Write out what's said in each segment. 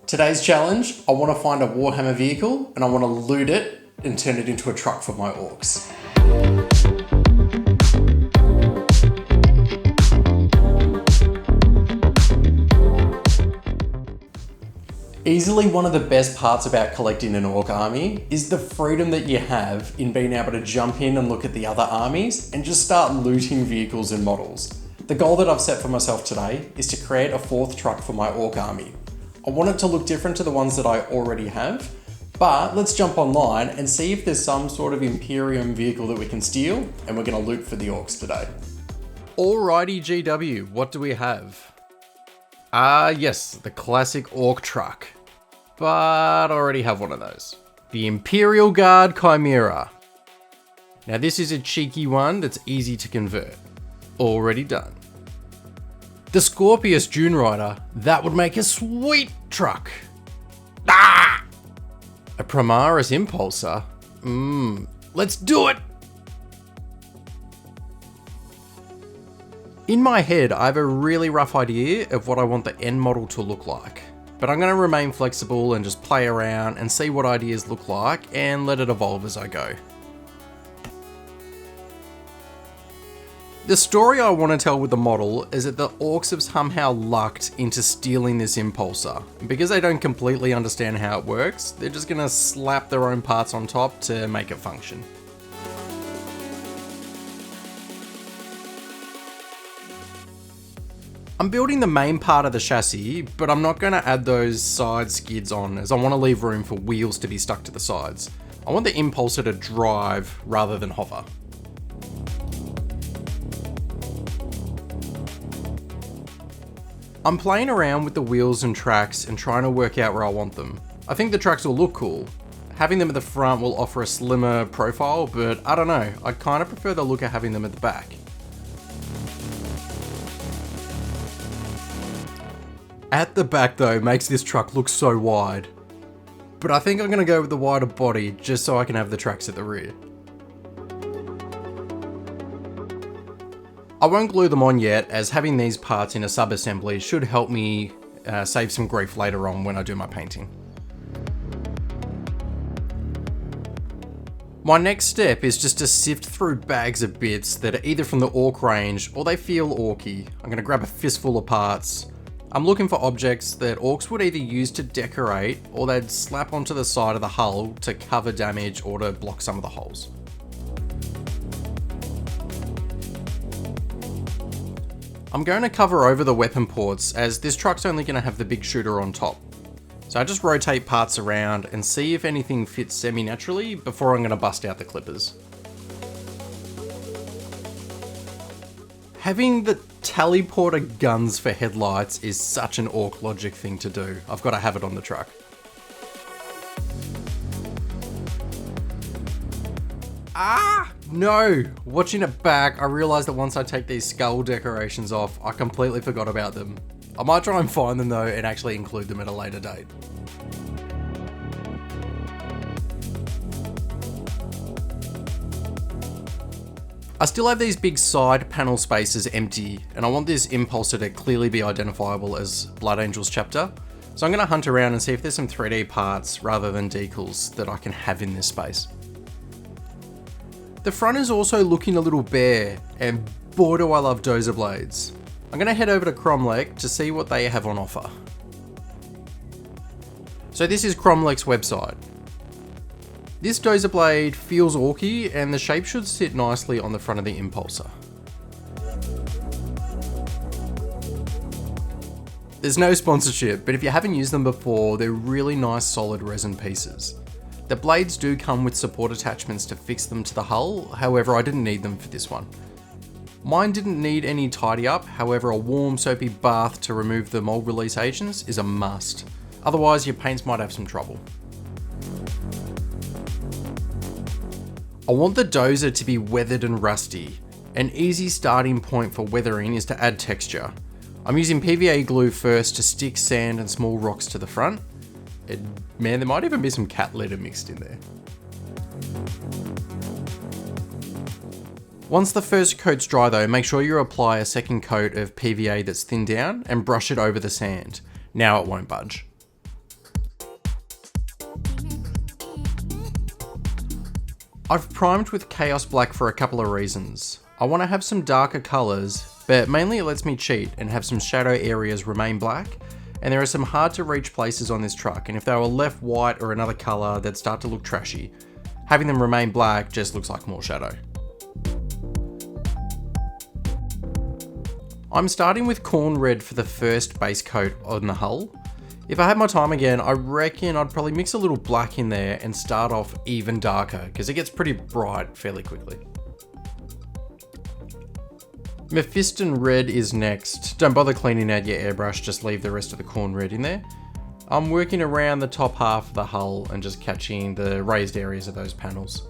Today's challenge, I want to find a Warhammer vehicle and I want to loot it and turn it into a truck for my orcs. Easily one of the best parts about collecting an orc army is the freedom that you have in being able to jump in and look at the other armies and just start looting vehicles and models. The goal that I've set for myself today is to create a fourth truck for my orc army. I want it to look different to the ones that I already have, but let's jump online and see if there's some sort of Imperium vehicle that we can steal, and we're going to loot for the orcs today. Alrighty GW, what do we have? Yes, the classic Ork Trukk. But I already have one of those. The Imperial Guard Chimera. Now this is a cheeky one that's easy to convert. Already done. The Scorpius Dune Rider, that would make a sweet truck. Ah! A Primaris Impulsor. Let's do it! In my head, I have a really rough idea of what I want the end model to look like, but I'm going to remain flexible and just play around and see what ideas look like and let it evolve as I go. The story I want to tell with the model is that the orcs have somehow lucked into stealing this impulsor. Because they don't completely understand how it works, they're just going to slap their own parts on top to make it function. I'm building the main part of the chassis, but I'm not going to add those side skids on as I want to leave room for wheels to be stuck to the sides. I want the impulsor to drive rather than hover. I'm playing around with the wheels and tracks and trying to work out where I want them. I think the tracks will look cool. Having them at the front will offer a slimmer profile, but I don't know, I kind of prefer the look of having them at the back. At the back though makes this truck look so wide. But I think I'm going to go with the wider body just so I can have the tracks at the rear. I won't glue them on yet, as having these parts in a sub-assembly should help me save some grief later on when I do my painting. My next step is just to sift through bags of bits that are either from the orc range or they feel orky. I'm going to grab a fistful of parts. I'm looking for objects that orcs would either use to decorate or they'd slap onto the side of the hull to cover damage or to block some of the holes. I'm going to cover over the weapon ports as this truck's only going to have the big shooter on top. So I just rotate parts around and see if anything fits semi-naturally before I'm going to bust out the clippers. Having the teleporter guns for headlights is such an orc logic thing to do. I've got to have it on the truck. No! Watching it back, I realised that once I take these skull decorations off, I completely forgot about them. I might try and find them though and actually include them at a later date. I still have these big side panel spaces empty, and I want this impulsor to clearly be identifiable as Blood Angel's Chapter. So I'm going to hunt around and see if there's some 3D parts rather than decals that I can have in this space. The front is also looking a little bare, and boy do I love Dozer blades. I'm going to head over to Kromlech to see what they have on offer. So this is Kromlech's website. This Dozer blade feels orky and the shape should sit nicely on the front of the impulsor. There's no sponsorship, but if you haven't used them before, they're really nice solid resin pieces. The blades do come with support attachments to fix them to the hull, however I didn't need them for this one. Mine didn't need any tidy up, however a warm soapy bath to remove the mold release agents is a must. Otherwise your paints might have some trouble. I want the Dozer to be weathered and rusty. An easy starting point for weathering is to add texture. I'm using PVA glue first to stick sand and small rocks to the front. And man, there might even be some cat litter mixed in there. Once the first coat's dry though, make sure you apply a second coat of PVA that's thinned down and brush it over the sand. Now it won't budge. I've primed with Chaos Black for a couple of reasons. I want to have some darker colours, but mainly it lets me cheat and have some shadow areas remain black, and there are some hard to reach places on this truck, and if they were left white or another colour, they'd start to look trashy. Having them remain black just looks like more shadow. I'm starting with Corn Red for the first base coat on the hull. If I had my time again, I reckon I'd probably mix a little black in there and start off even darker, because it gets pretty bright fairly quickly. Mephiston Red is next. Don't bother cleaning out your airbrush, just leave the rest of the Corn Red in there. I'm working around the top half of the hull and just catching the raised areas of those panels.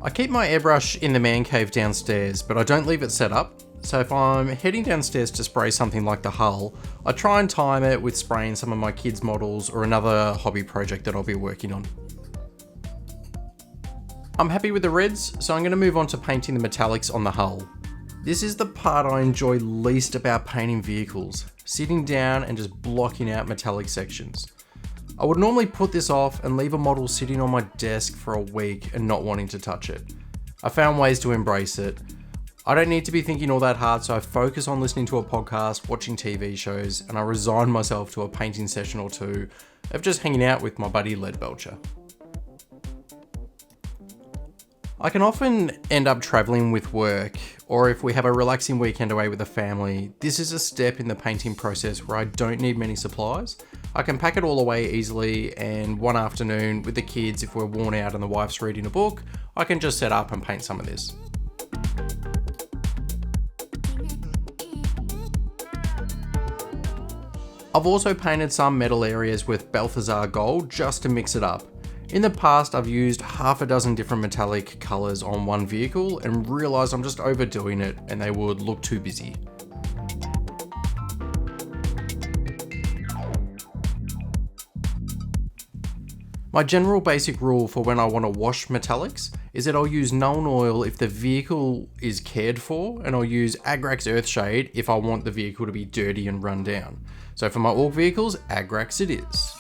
I keep my airbrush in the man cave downstairs, but I don't leave it set up. So if I'm heading downstairs to spray something like the hull, I try and time it with spraying some of my kids' models or another hobby project that I'll be working on. I'm happy with the reds, so I'm going to move on to painting the metallics on the hull. This is the part I enjoy least about painting vehicles, sitting down and just blocking out metallic sections. I would normally put this off and leave a model sitting on my desk for a week and not wanting to touch it. I found ways to embrace it. I don't need to be thinking all that hard, so I focus on listening to a podcast, watching TV shows, and I resign myself to a painting session or two of just hanging out with my buddy Lead Belcher. I can often end up travelling with work, or if we have a relaxing weekend away with the family, this is a step in the painting process where I don't need many supplies. I can pack it all away easily, and one afternoon with the kids, if we're worn out and the wife's reading a book, I can just set up and paint some of this. I've also painted some metal areas with Balthazar Gold just to mix it up. In the past, I've used half a dozen different metallic colours on one vehicle and realised I'm just overdoing it and they would look too busy. My general basic rule for when I want to wash metallics is that I'll use Nuln Oil if the vehicle is cared for, and I'll use Agrax Earthshade if I want the vehicle to be dirty and run down. So for my Ork vehicles, Agrax it is.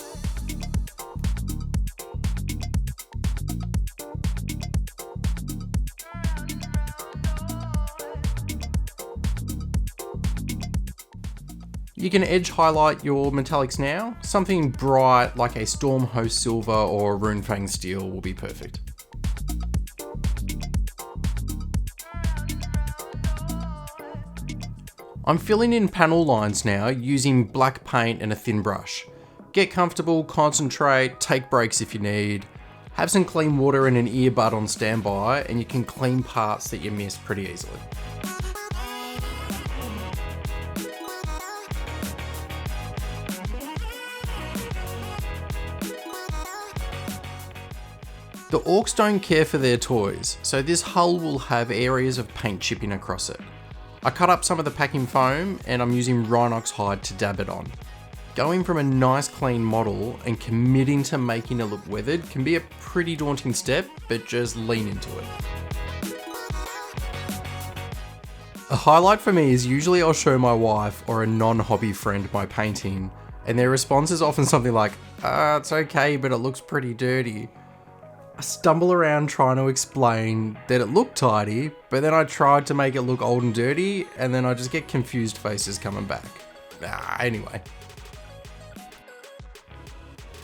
You can edge highlight your metallics now. Something bright like a Stormhost Silver or Runefang Steel will be perfect. I'm filling in panel lines now using black paint and a thin brush. Get comfortable, concentrate, take breaks if you need. Have some clean water and an earbud on standby and you can clean parts that you missed pretty easily. The Orks don't care for their toys, so this hull will have areas of paint chipping across it. I cut up some of the packing foam and I'm using Rhinox hide to dab it on. Going from a nice clean model and committing to making it look weathered can be a pretty daunting step, but just lean into it. A highlight for me is usually I'll show my wife or a non-hobby friend my painting, and their response is often something like, it's okay, but it looks pretty dirty. I stumble around trying to explain that it looked tidy, but then I tried to make it look old and dirty, and then I just get confused faces coming back. Anyway.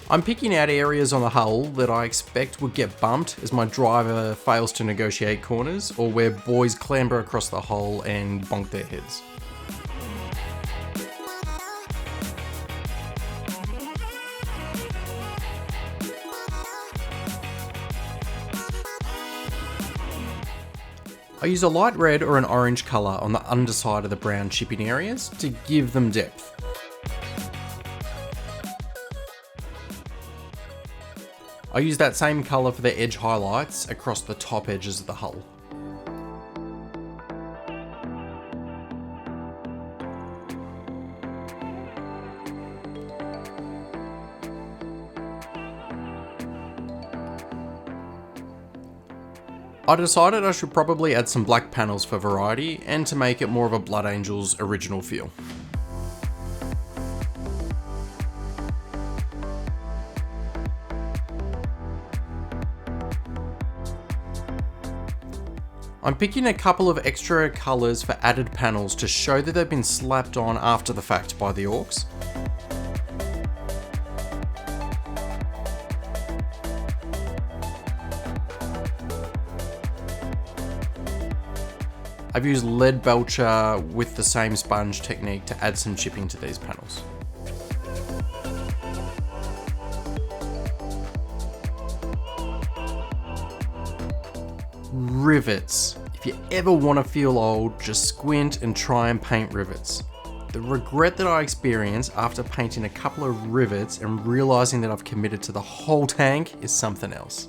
I'm picking out areas on the hull that I expect would get bumped as my driver fails to negotiate corners, or where boys clamber across the hull and bonk their heads. I use a light red or an orange colour on the underside of the brown chipping areas to give them depth. I use that same colour for the edge highlights across the top edges of the hull. I decided I should probably add some black panels for variety and to make it more of a Blood Angels original feel. I'm picking a couple of extra colours for added panels to show that they've been slapped on after the fact by the Orks. I've used lead belcher with the same sponge technique to add some chipping to these panels. Rivets. If you ever want to feel old, just squint and try and paint rivets. The regret that I experience after painting a couple of rivets and realising that I've committed to the whole tank is something else.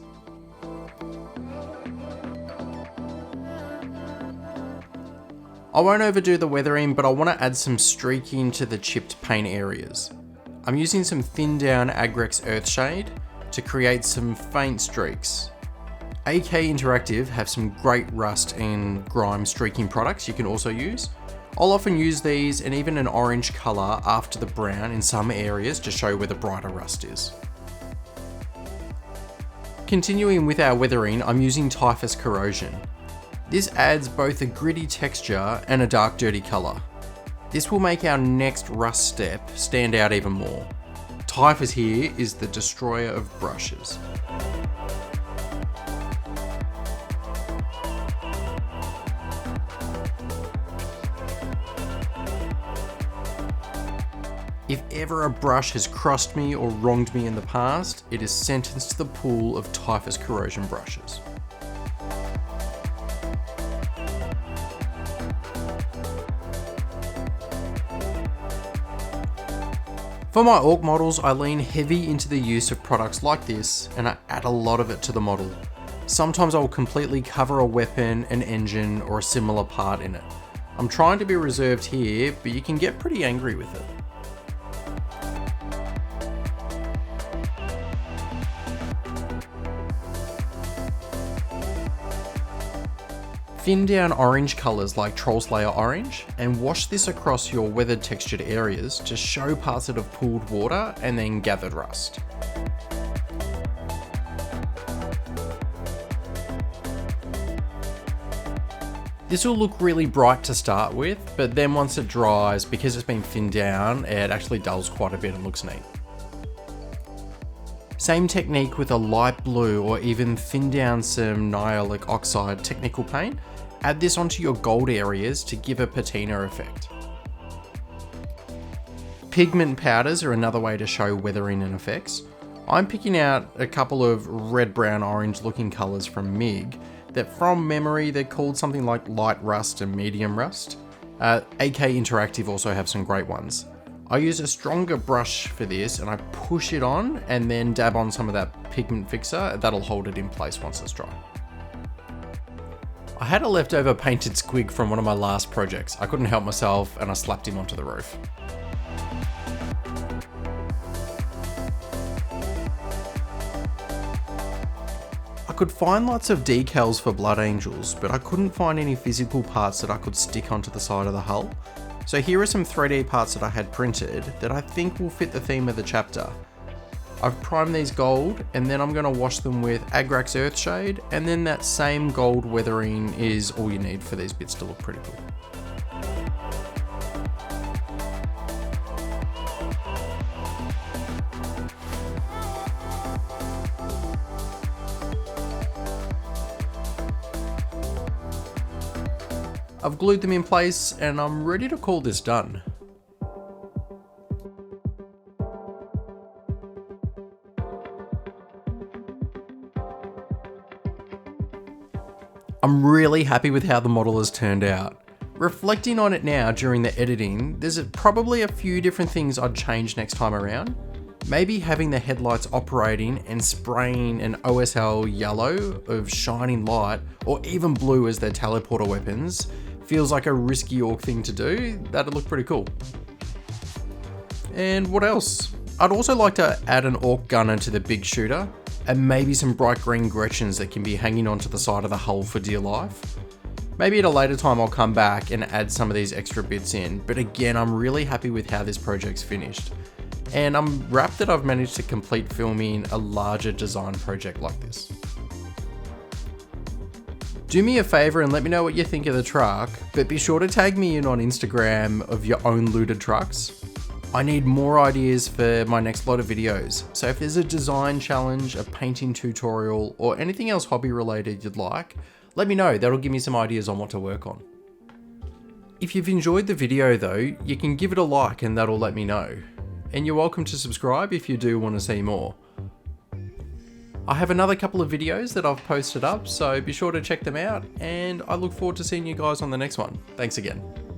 I won't overdo the weathering, but I want to add some streaking to the chipped paint areas. I'm using some thinned down Agrex Earthshade to create some faint streaks. AK Interactive have some great rust and grime streaking products you can also use. I'll often use these and even an orange colour after the brown in some areas to show where the brighter rust is. Continuing with our weathering, I'm using Typhus Corrosion. This adds both a gritty texture and a dark dirty colour. This will make our next rust step stand out even more. Typhus here is the destroyer of brushes. If ever a brush has crossed me or wronged me in the past, it is sentenced to the pool of Typhus Corrosion brushes. For my Ork models, I lean heavy into the use of products like this and I add a lot of it to the model. Sometimes I will completely cover a weapon, an engine, or a similar part in it. I'm trying to be reserved here, but you can get pretty angry with it. Thin down orange colours like Troll Slayer Orange and wash this across your weathered textured areas to show parts that have pooled water and then gathered rust. This will look really bright to start with, but then once it dries, because it's been thinned down, it actually dulls quite a bit and looks neat. Same technique with a light blue or even thin down some Nihilic Oxide technical paint. Add this onto your gold areas to give a patina effect. Pigment powders are another way to show weathering and effects. I'm picking out a couple of red, brown, orange looking colours from MIG that from memory they're called something like light rust and medium rust. AK Interactive also have some great ones. I use a stronger brush for this and I push it on and then dab on some of that pigment fixer. That'll hold it in place once it's dry. I had a leftover painted squig from one of my last projects. I couldn't help myself and I slapped him onto the roof. I could find lots of decals for Blood Angels, but I couldn't find any physical parts that I could stick onto the side of the hull. So here are some 3D parts that I had printed that I think will fit the theme of the chapter. I've primed these gold and then I'm going to wash them with Agrax Earthshade, and then that same gold weathering is all you need for these bits to look pretty cool. I've glued them in place and I'm ready to call this done. I'm really happy with how the model has turned out. Reflecting on it now during the editing, there's probably a few different things I'd change next time around. Maybe having the headlights operating and spraying an OSL yellow of shining light, or even blue as their teleporter weapons, feels like a risky Ork thing to do. That'd look pretty cool. And what else? I'd also like to add an Ork gunner to the big shooter, and maybe some bright green Gretchens that can be hanging onto the side of the hull for dear life. Maybe at a later time I'll come back and add some of these extra bits in, but again, I'm really happy with how this project's finished. And I'm rapt that I've managed to complete filming a larger design project like this. Do me a favour and let me know what you think of the truck, but be sure to tag me in on Instagram of your own looted trucks. I need more ideas for my next lot of videos, so if there's a design challenge, a painting tutorial, or anything else hobby related you'd like, let me know, that'll give me some ideas on what to work on. If you've enjoyed the video though, you can give it a like and that'll let me know. And you're welcome to subscribe if you do want to see more. I have another couple of videos that I've posted up, so be sure to check them out, and I look forward to seeing you guys on the next one. Thanks again.